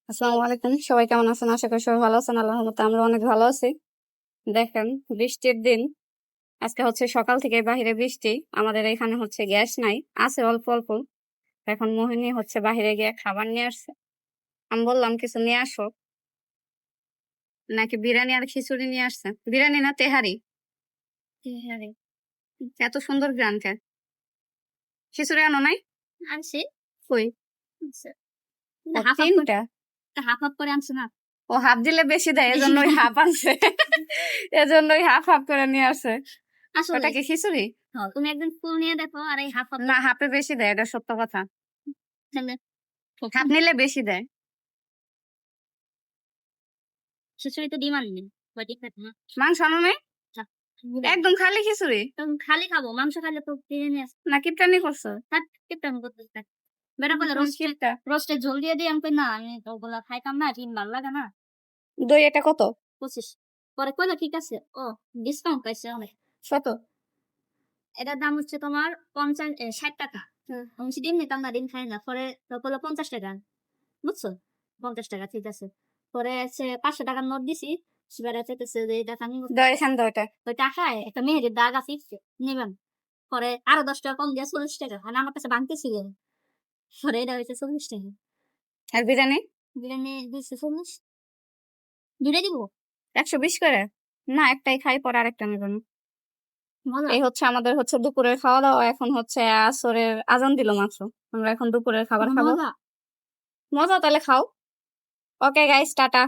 আসসালামু আলাইকুম, সবাই কেমন আছেন? আশা করি সবাই ভালো আছেন। আল্লাহর রহমতে আমরা অনেক ভালো আছি। দেখেন, বৃষ্টির দিন। আজকে হচ্ছে সকাল থেকে বাহিরে বৃষ্টি। আমাদের এখানে হচ্ছে গ্যাস নাই, আছে অল্প অল্প। এখন মোহিনী হচ্ছে বাহিরে গিয়ে খাবার নিয়ে আসছে। আমি বললাম কিছু নিয়ে আসো, নাকি বিরিয়ানি আর খিচুড়ি নিয়ে আসছে। বিরিয়ানি না, তেহারি। তেহারি। এত সুন্দর গ্রানটা। খিচুড়ি আনো নাই? আনছি। কই? আচ্ছা। ও, হাফ হাফ করে তিনটা। হাফ হাফ করে আনছে না। ও হাফ দিলে বেশি দেয়, এজন্যই হাফ আনছে। এজন্যই হাফ হাফ করে নিয়ে আসছে। আসলে ওটা কি খিচুড়ি? তুমি একদিন ফুল নিয়ে দেখো আর এই হাফ হাফ না, হাফে বেশি দেয়, এটা সত্য কথা। হাফ নিলে বেশি দেয়। খিচুড়ি তো ডিম আননি কয়টি খাতে না। মাংস আনো নাই? একদম খালি খিচুড়ি? তুমি খালি খাবো, মাংস খাইলে তো বিরিয়ানি আছে। না, কিপটানি করছো? থাক কিপটামি করতে থাক। বেটা বলে কিপটা। রোস্টে ঝোল দিয়ে দিই, আমি কই না, আমি তো ওগুলা খাইতাম না, ডিম ভালো লাগে না। দই এটা কত? 25। পরে কইলো ঠিক আছে, ও ডিসকাউন্ট পাইছে অনেক। কত? এটার দাম হচ্ছে তোমার 60 টাকা। আমি ডিম নিতাম না, ডিম খাই না। পরে তো বললো 50 টাকা, বুঝছো? 50 টাকা ঠিক আছে। পরে হচ্ছে 500 টাকার নোট দিছি। সেবার চাইতেছে যে এটা আমি দই এখান দইটা। ওই টাকায় একটা মেহেরের দাগ আছে, নেবেন। পরে আরো 10 টাকা কম দিয়ে 40 টাকা, আর আমার কাছে ভাঙতেছিল। পরে এটা হয়েছে 40 টাকা। আর বিরিয়ানি? বিরিয়ানি দিচ্ছে 40। দুইটা দিব। 120 করে? না, একটাই খাই, পরে আরেকটা নেবেন। মজা। এই হচ্ছে আমাদের হচ্ছে দুপুরের খাওয়া দাওয়া। এখন হচ্ছে আসরের আজান দিল মাত্র। আমরা এখন দুপুরের খাবার খাবো। মজা। মজা, তাহলে খাও। Okay guys, tata.